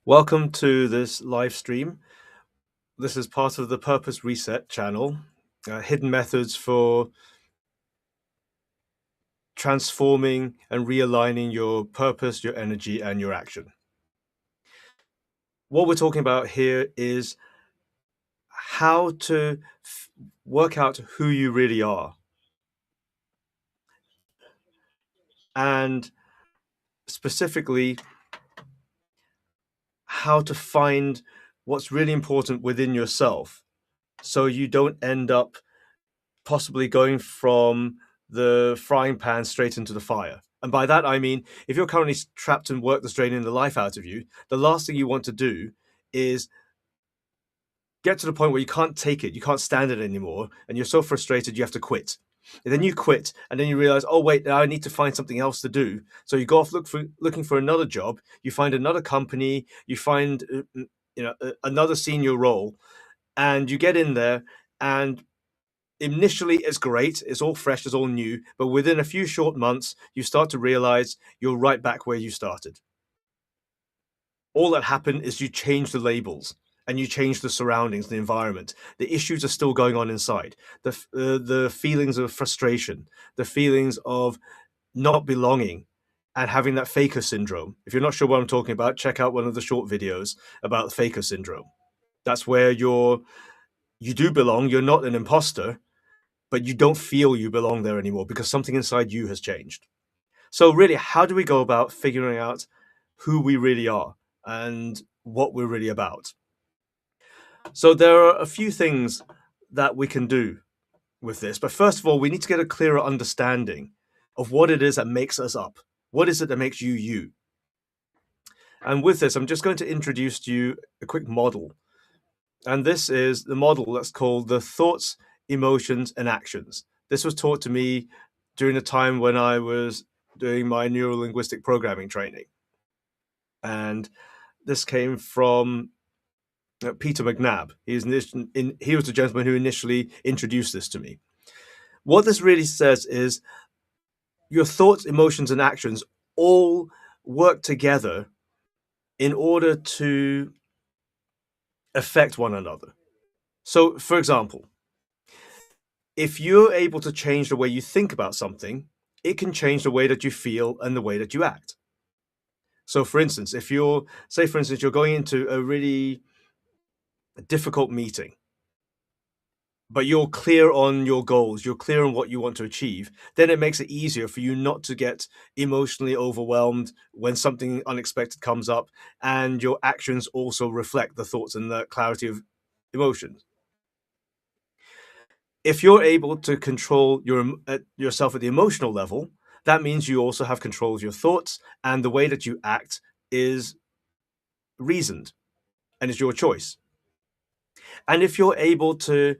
Welcome to this live stream. This is part of the Purpose Reset channel, hidden methods for transforming and realigning your purpose, your energy, and your action. What we're talking about here is how to work out who you really are, and specifically how to find what's really important within yourself so you don't end up possibly going from the frying pan straight into the fire. And by that, I mean, if you're currently trapped in work that's draining the life out of you, the last thing you want to do is get to the point where you can't take it, you can't stand it anymore, and you're so frustrated you have to quit. And then you quit, and then you realize, oh wait, now I need to find something else to do. So you go off looking for another job. You find another company. You find another senior role, and you get in there, and initially it's great, it's all fresh, it's all new, but within a few short months you start to realize you're right back where you started. All that happened is you change the labels and you change the surroundings, the environment. The issues are still going on inside. The feelings of frustration, the feelings of not belonging, and having that faker syndrome. If you're not sure what I'm talking about, check out one of the short videos about the faker syndrome. That's where you do belong, you're not an imposter, but you don't feel you belong there anymore because something inside you has changed. So really, how do we go about figuring out who we really are and what we're really about? So there are a few things that we can do with this. But first of all, we need to get a clearer understanding of what it is that makes us up. What is it that makes you you? And with this, I'm just going to introduce to you a quick model. And this is the model that's called the thoughts, emotions, and actions. This was taught to me during the time when I was doing my neuro-linguistic programming training. And this came from Peter McNabb. He was the gentleman who initially introduced this to me. What this really says is your thoughts, emotions, and actions all work together in order to affect one another. So, for example, if you're able to change the way you think about something, it can change the way that you feel and the way that you act. So, for instance, if you're going into a really difficult meeting, but you're clear on your goals, you're clear on what you want to achieve, then it makes it easier for you not to get emotionally overwhelmed when something unexpected comes up, and your actions also reflect the thoughts and the clarity of emotions. If you're able to control yourself at the emotional level, that means you also have control of your thoughts, and the way that you act is reasoned and is your choice. And if you're able to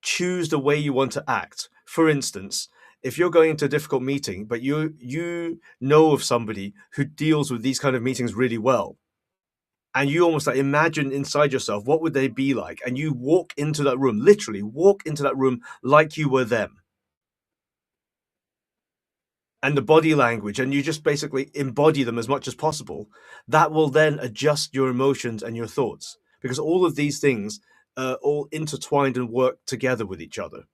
choose the way you want to act, for instance, if you're going into a difficult meeting, but you know of somebody who deals with these kind of meetings really well, and you almost like imagine inside yourself what would they be like, and you walk into that room, literally walk into that room like you were them, and the body language, and you just basically embody them as much as possible, that will then adjust your emotions and your thoughts, because all of these things are all intertwined and work together with each other.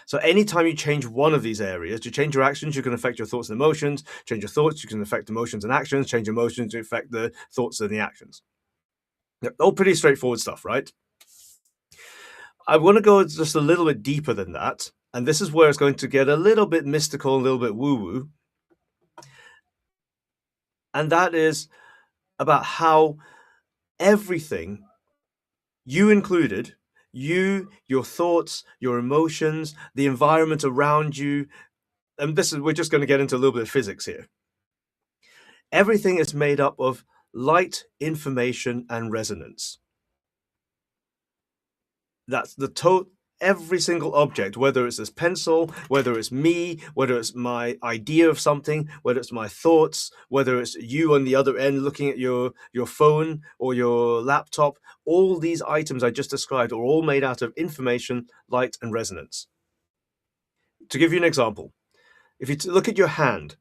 So anytime you change one of these areas, you change your actions, you can affect your thoughts and emotions. Change your thoughts, you can affect emotions and actions. Change emotions, you affect the thoughts and the actions. All pretty straightforward stuff, right? I want to go just a little bit deeper than that. And this is where it's going to get a little bit mystical, a little bit woo-woo. And that is about how everything, you included, your thoughts, your emotions, the environment around you, and we're just going to get into a little bit of physics here. Everything is made up of light, information, and resonance. That's every single object, whether it's this pencil, whether it's me, whether it's my idea of something, whether it's my thoughts, whether it's you on the other end looking at your phone or your laptop, all these items I just described are all made out of information, light, and resonance. To give you an example, if you look at your hand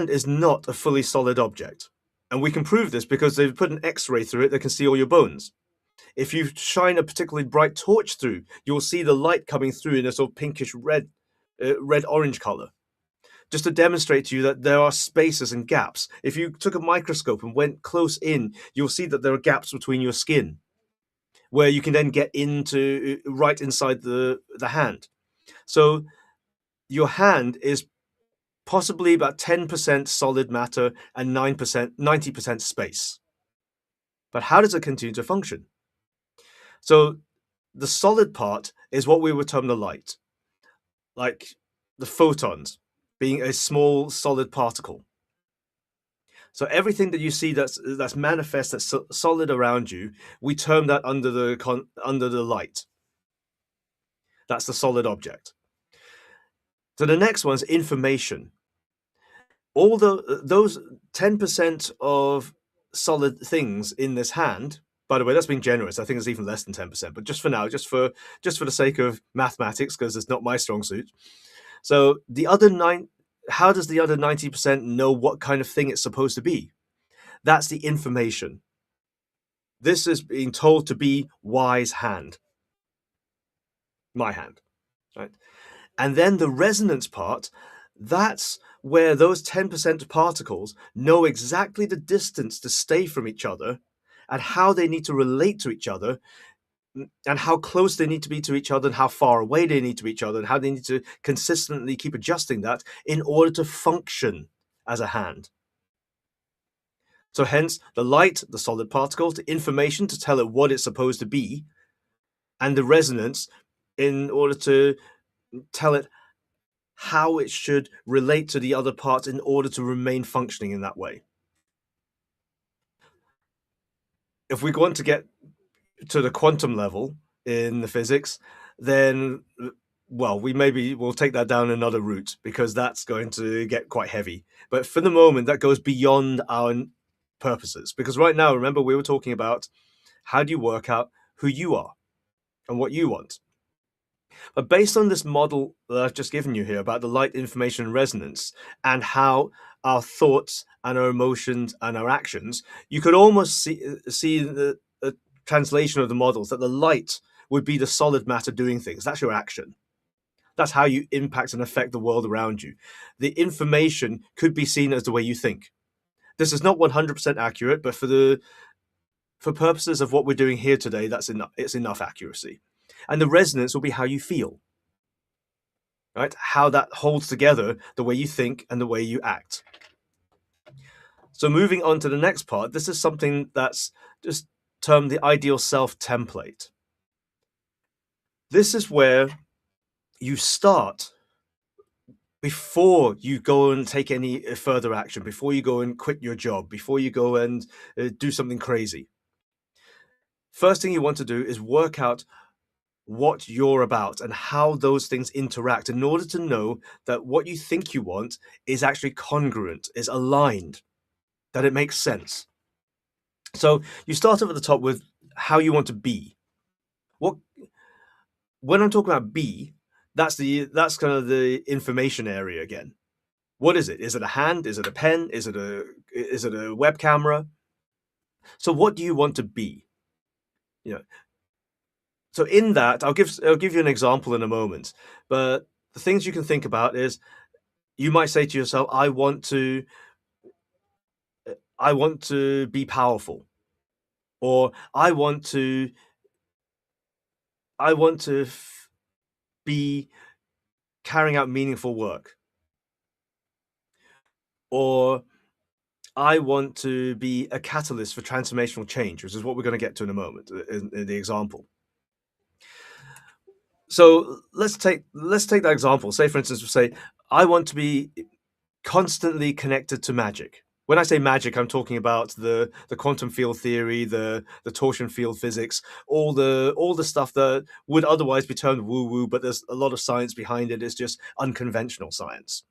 is not a fully solid object. And we can prove this because they've put an X-ray through it that can see all your bones. If you shine a particularly bright torch through, you'll see the light coming through in a sort of pinkish red-orange color, just to demonstrate to you that there are spaces and gaps. If you took a microscope and went close in, you'll see that there are gaps between your skin where you can then get into right inside the hand. So your hand is possibly about 10% solid matter and 90% space. But how does it continue to function? So the solid part is what we would term the light, like the photons being a small solid particle. So everything that you see that's manifest, that's solid around you, we term that under the light. That's the solid object. So the next one's information. All those 10% of solid things in this hand. By the way, that's being generous. I think it's even less than 10%. But just for now, just for the sake of mathematics, because it's not my strong suit. So the other how does the other 90% know what kind of thing it's supposed to be? That's the information. This is being told to be Y's hand, my hand, right? And then the resonance part, that's where those 10% particles know exactly the distance to stay from each other and how they need to relate to each other and how close they need to be to each other and how far away they need to be each other and how they need to consistently keep adjusting that in order to function as a hand. So hence the light, the solid particles, the information to tell it what it's supposed to be, and the resonance in order to tell it how it should relate to the other parts in order to remain functioning in that way. If we want to get to the quantum level in the physics, then well, we'll take that down another route because that's going to get quite heavy. But for the moment, that goes beyond our purposes. Because right now, remember, we were talking about how do you work out who you are and what you want. But based on this model that I've just given you here about the light, information, and resonance, and how our thoughts and our emotions and our actions, you could almost see the translation of the models that the light would be the solid matter doing things. That's your action. That's how you impact and affect the world around you. The information could be seen as the way you think. This is not 100% accurate, but for purposes of what we're doing here today, that's enough. It's enough accuracy. And the resonance will be how you feel, right? How that holds together the way you think and the way you act. So moving on to the next part, this is something that's just termed the ideal self template. This is where you start before you go and take any further action, before you go and quit your job, before you go and do something crazy. First thing you want to do is work out what you're about and how those things interact in order to know that what you think you want is actually congruent, is aligned, that it makes sense. So you start off at the top with how you want to be. When I'm talking about be, that's kind of the information area again. What is it? Is it a hand? Is it a pen? Is it a web camera? So what do you want to be? You know. So in that, I'll give you an example in a moment. But the things you can think about is you might say to yourself, I want to be powerful, or I want to be carrying out meaningful work, or I want to be a catalyst for transformational change, which is what we're going to get to in a moment in the example. So let's take that example. Say, for instance, we say, I want to be constantly connected to magic. When I say magic, I'm talking about the quantum field theory, the torsion field physics, all the stuff that would otherwise be termed woo-woo, but there's a lot of science behind it. It's just unconventional science.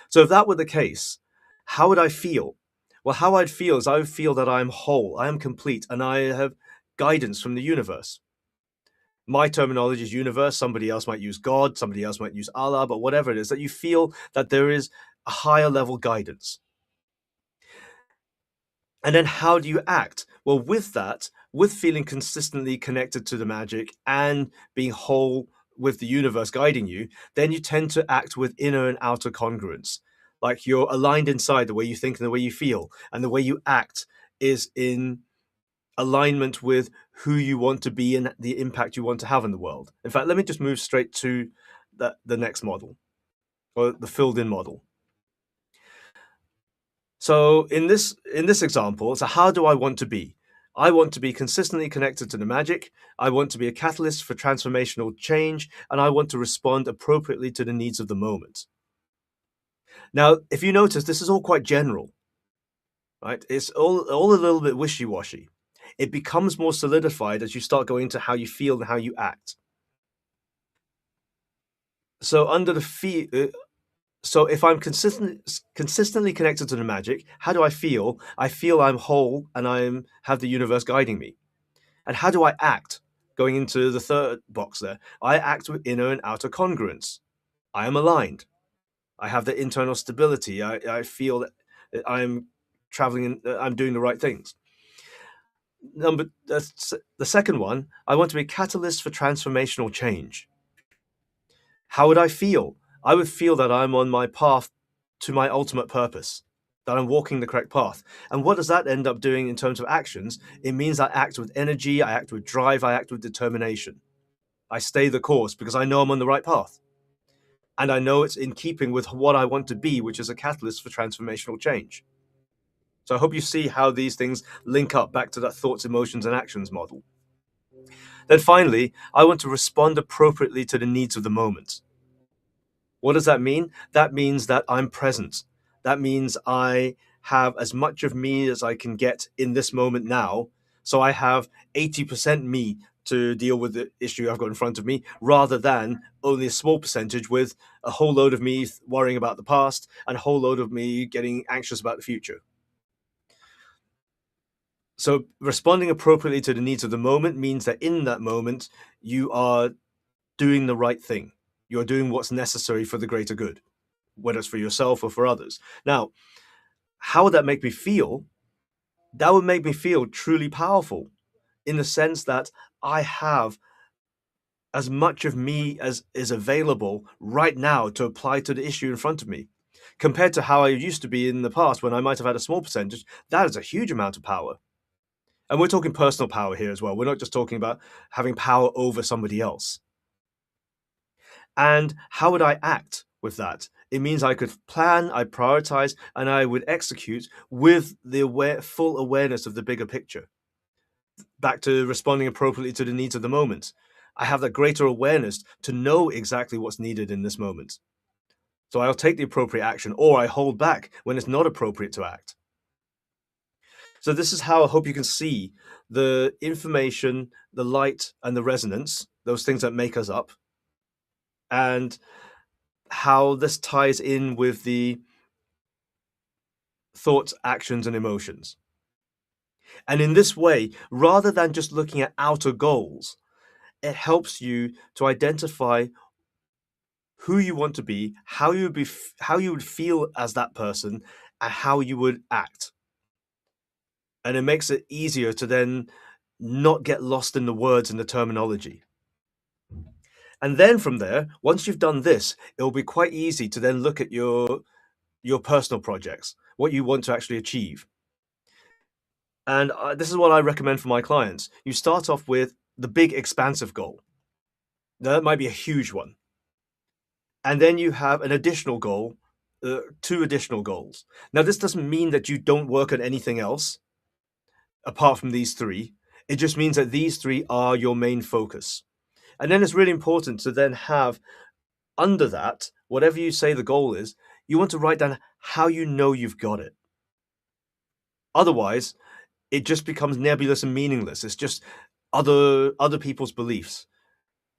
So if that were the case, how would I feel? Well, how I'd feel is I would feel that I'm whole, I am complete, and I have guidance from the universe. My terminology is universe. Somebody else might use God, somebody else might use Allah, but whatever it is, that you feel that there is a higher level guidance. And then how do you act? Well, with that, with feeling consistently connected to the magic and being whole with the universe guiding you, then you tend to act with inner and outer congruence. Like you're aligned inside the way you think and the way you feel, and the way you act is in alignment with who you want to be and the impact you want to have in the world. In fact, let me just move straight to the next model, or the filled in model. So in this example, so how do I want to be? I want to be consistently connected to the magic. I want to be a catalyst for transformational change, and I want to respond appropriately to the needs of the moment. Now, if you notice, this is all quite general, right? It's all a little bit wishy-washy. It becomes more solidified as you start going into how you feel and how you act. So under the so if I'm consistently connected to the magic, how do I feel? I feel I'm whole and I have the universe guiding me. And how do I act? Going into the third box there, I act with inner and outer congruence. I am aligned. I have the internal stability. I feel that I'm traveling and I'm doing the right things. That's the second one. I want to be a catalyst for transformational change. How would I feel? I would feel that I'm on my path to my ultimate purpose, that I'm walking the correct path. And what does that end up doing in terms of actions? It means I act with energy, I act with drive, I act with determination. I stay the course because I know I'm on the right path. And I know it's in keeping with what I want to be, which is a catalyst for transformational change. So I hope you see how these things link up back to that thoughts, emotions, and actions model. Then finally, I want to respond appropriately to the needs of the moment. What does that mean? That means that I'm present. That means I have as much of me as I can get in this moment now. So I have 80% me to deal with the issue I've got in front of me, rather than only a small percentage with a whole load of me worrying about the past and a whole load of me getting anxious about the future. So responding appropriately to the needs of the moment means that in that moment, you are doing the right thing. You're doing what's necessary for the greater good, whether it's for yourself or for others. Now, how would that make me feel? That would make me feel truly powerful in the sense that I have as much of me as is available right now to apply to the issue in front of me. Compared to how I used to be in the past when I might have had a small percentage, that is a huge amount of power. And we're talking personal power here as well. We're not just talking about having power over somebody else. And how would I act with that? It means I could plan, I prioritize, and I would execute with the full awareness of the bigger picture. Back to responding appropriately to the needs of the moment. I have that greater awareness to know exactly what's needed in this moment. So I'll take the appropriate action, or I hold back when it's not appropriate to act. So this is how I hope you can see the information, the light, and the resonance, those things that make us up, and how this ties in with the thoughts, actions, and emotions. And in this way, rather than just looking at outer goals, it helps you to identify who you want to be, how you would feel as that person, and how you would act. And it makes it easier to then not get lost in the words and the terminology. And then from there, once you've done this, it will be quite easy to then look at your personal projects, what you want to actually achieve. And this is what I recommend for my clients. You start off with the big expansive goal. Now, that might be a huge one. And then you have an additional goal, two additional goals. Now, this doesn't mean that you don't work on anything else apart from these three. It just means that these three are your main focus. And then it's really important to then have under that, whatever you say the goal is, you want to write down how you know you've got it. Otherwise, it just becomes nebulous and meaningless. It's just other people's beliefs,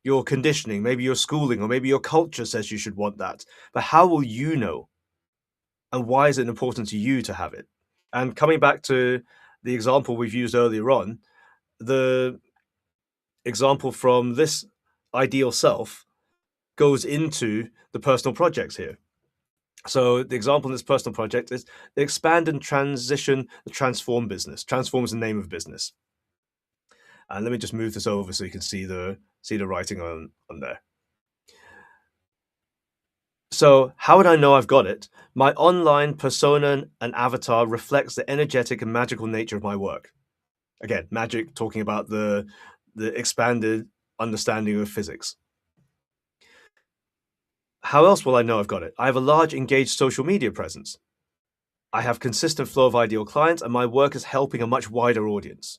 your conditioning, maybe your schooling, or maybe your culture says you should want that. But how will you know? And why is it important to you to have it? And coming back to the example we've used earlier on, the example from this ideal self goes into the personal projects here. So the example in this personal project is the expand and transition the transform business. Transform is the name of business. And let me just move this over so you can see the writing on there. So how would I know I've got it? My online persona and avatar reflects the energetic and magical nature of my work. Again, magic, talking about the expanded understanding of physics. How else will I know I've got it? I have a large engaged social media presence. I have consistent flow of ideal clients, and my work is helping a much wider audience.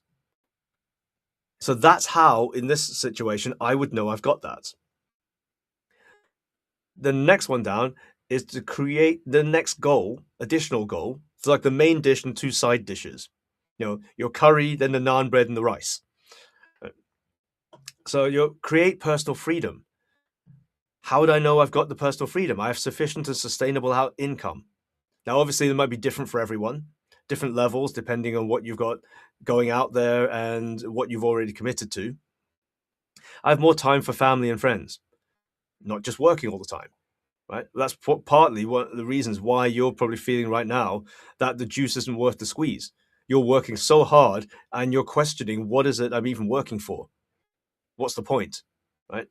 So that's how, in this situation, I would know I've got that. The next one down is to create the next goal, additional goal. So like the main dish and two side dishes. You know, your curry, then the naan bread and the rice. So you create personal freedom. How would I know I've got the personal freedom? I have sufficient and sustainable income. Now, obviously, it might be different for everyone, different levels, depending on what you've got going out there and what you've already committed to. I have more time for family and friends, not just working all the time, right? That's partly one of the reasons why you're probably feeling right now that the juice isn't worth the squeeze. You're working so hard and you're questioning, what is it I'm even working for? What's the point, right?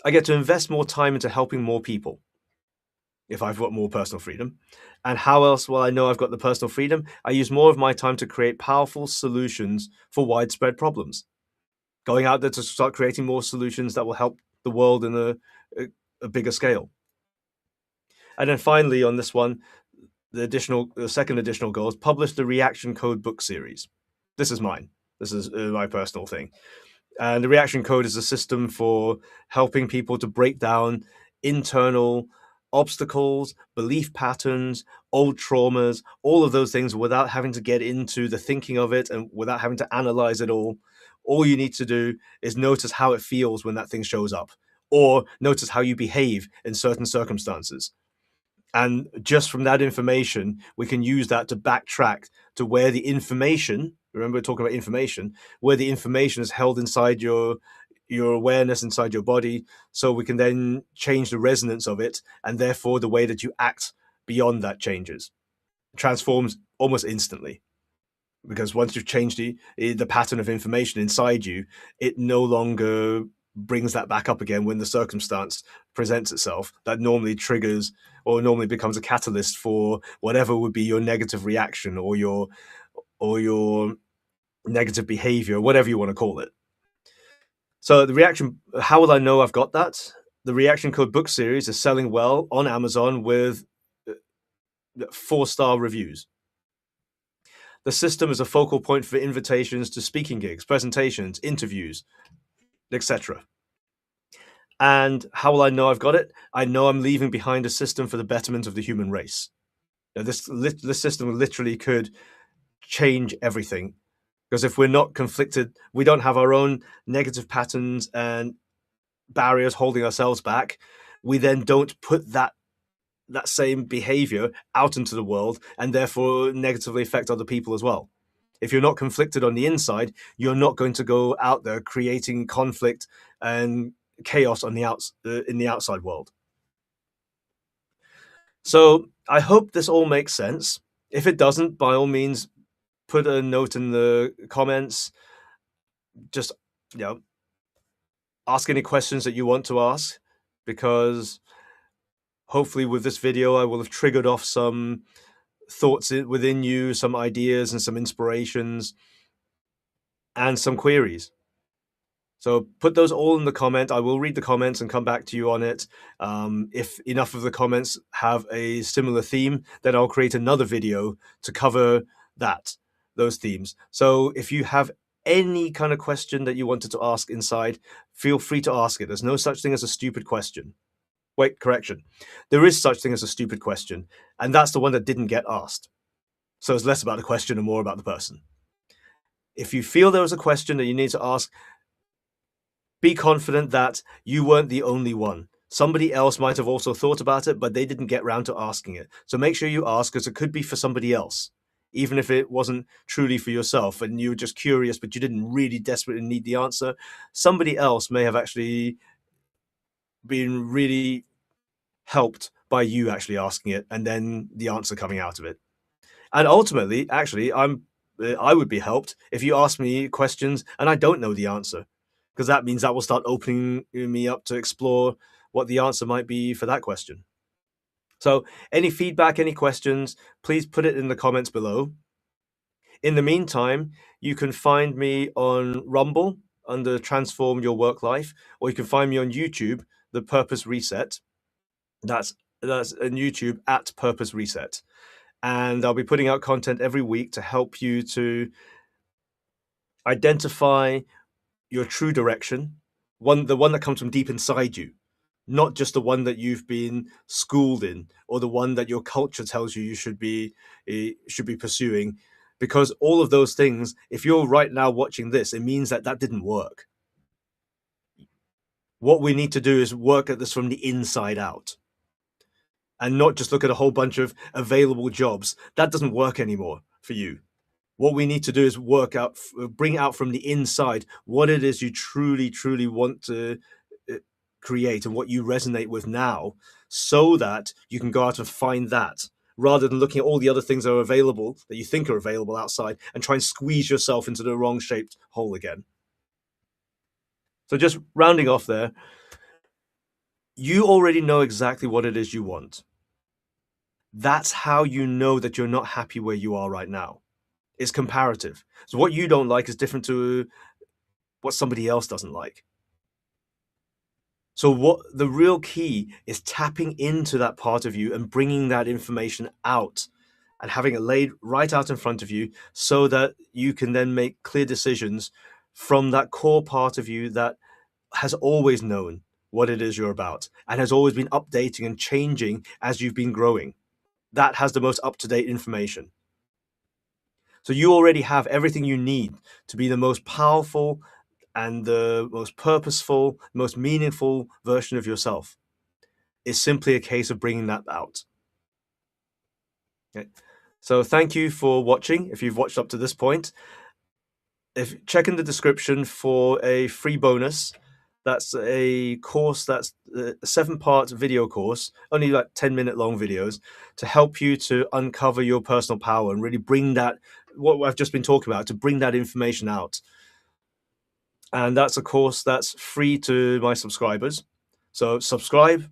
I get to invest more time into helping more people if I've got more personal freedom. And how else will I know I've got the personal freedom? I use more of my time to create powerful solutions for widespread problems. Going out there to start creating more solutions that will help the world in a bigger scale. And then finally, on this one, the second additional goal is publish the reaction code book series. This is mine. This is my personal thing. And the reaction code is a system for helping people to break down internal obstacles, belief patterns, old traumas, all of those things without having to get into the thinking of it and without having to analyze it all. All you need to do is notice how it feels when that thing shows up, or notice how you behave in certain circumstances. And just from that information, we can use that to backtrack to where the information, remember we're talking about information, where the information is held inside your awareness inside your body, so we can then change the resonance of it, and therefore the way that you act beyond that changes, transforms almost instantly. Because once you've changed the pattern of information inside you, it no longer brings that back up again when the circumstance presents itself that normally triggers or normally becomes a catalyst for whatever would be your negative reaction or your negative behavior, whatever you want to call it. So the reaction, how will I know I've got that? The reaction code book series is selling well on Amazon with 4-star reviews. The system is a focal point for invitations to speaking gigs, presentations, interviews, etc. And how will I know I've got it? I know I'm leaving behind a system for the betterment of the human race. Now, this system literally could change everything. Because if we're not conflicted, we don't have our own negative patterns and barriers holding ourselves back, we then don't put that same behavior out into the world and therefore negatively affect other people as well. If you're not conflicted on the inside, you're not going to go out there creating conflict and chaos on in the outside world. So I hope this all makes sense. If it doesn't, by all means, put a note in the comments. Just, ask any questions that you want to ask, because hopefully with this video, I will have triggered off some thoughts within you, some ideas and some inspirations and some queries. So put those all in the comment. I will read the comments and come back to you on it. If enough of the comments have a similar theme, then I'll create another video to cover those themes. So if you have any kind of question that you wanted to ask inside, feel free to ask it. There's no such thing as a stupid question. Wait, correction. There is such thing as a stupid question, and that's the one that didn't get asked. So it's less about the question and more about the person. If you feel there was a question that you need to ask, be confident that you weren't the only one. Somebody else might have also thought about it, but they didn't get round to asking it. So make sure you ask, because it could be for somebody else, even if it wasn't truly for yourself and you were just curious, but you didn't really desperately need the answer. Somebody else may have actually been really helped by you actually asking it and then the answer coming out of it. And ultimately, actually, I would be helped if you ask me questions and I don't know the answer, because that means that will start opening me up to explore what the answer might be for that question. So, any feedback, any questions, please put it in the comments below. In the meantime, you can find me on Rumble under Transform Your Work Life, or you can find me on YouTube, The Purpose Reset. That's on YouTube at Purpose Reset. And I'll be putting out content every week to help you to identify your true direction, the one that comes from deep inside you, not just the one that you've been schooled in or the one that your culture tells you should be pursuing. Because all of those things, if you're right now watching this, it means that that didn't work. What we need to do is work at this from the inside out and not just look at a whole bunch of available jobs. That doesn't work anymore for you. What we need to do is work out, bring out from the inside what it is you truly, truly want to create and what you resonate with now, so that you can go out and find that, rather than looking at all the other things that are available, that you think are available outside, and try and squeeze yourself into the wrong shaped hole again. So just rounding off there, you already know exactly what it is you want. That's how you know that you're not happy where you are right now. It's comparative. So what you don't like is different to what somebody else doesn't like. So what the real key is tapping into that part of you and bringing that information out and having it laid right out in front of you, so that you can then make clear decisions from that core part of you that has always known what it is you're about and has always been updating and changing as you've been growing. That has the most up-to-date information. So you already have everything you need to be the most powerful and the most purposeful, most meaningful version of yourself. It's simply a case of bringing that out. Okay. So thank you for watching. If you've watched up to this point, check in the description for a free bonus. That's a course, that's a 7-part video course, only like 10-minute long videos, to help you to uncover your personal power and really bring that, what I've just been talking about, to bring that information out. And that's a course that's free to my subscribers. So subscribe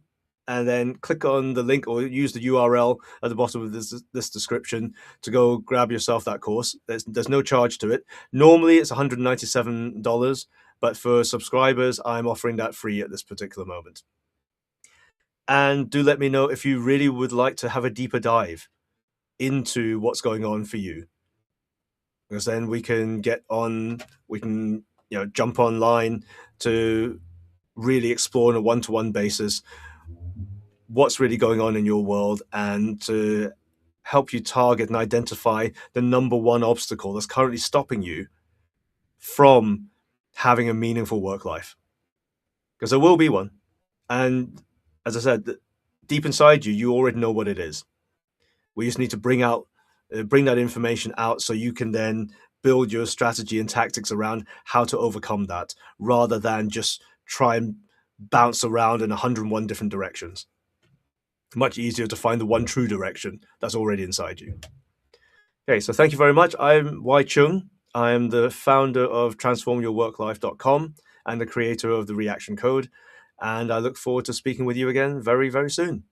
and then click on the link or use the URL at the bottom of this description to go grab yourself that course. There's no charge to it. Normally it's $197, but for subscribers, I'm offering that free at this particular moment. And do let me know if you really would like to have a deeper dive into what's going on for you, because then we can jump online to really explore on a one-to-one basis what's really going on in your world, and to help you target and identify the number one obstacle that's currently stopping you from having a meaningful work life. Because there will be one. And as I said, deep inside you, you already know what it is. We just need to bring that information out so you can then build your strategy and tactics around how to overcome that, rather than just try and bounce around in 101 different directions. Much easier to find the one true direction that's already inside you. Okay, so thank you very much. I'm Wai Chung. I am the founder of transformyourworklife.com and the creator of the Reaction Code. And I look forward to speaking with you again very, very soon.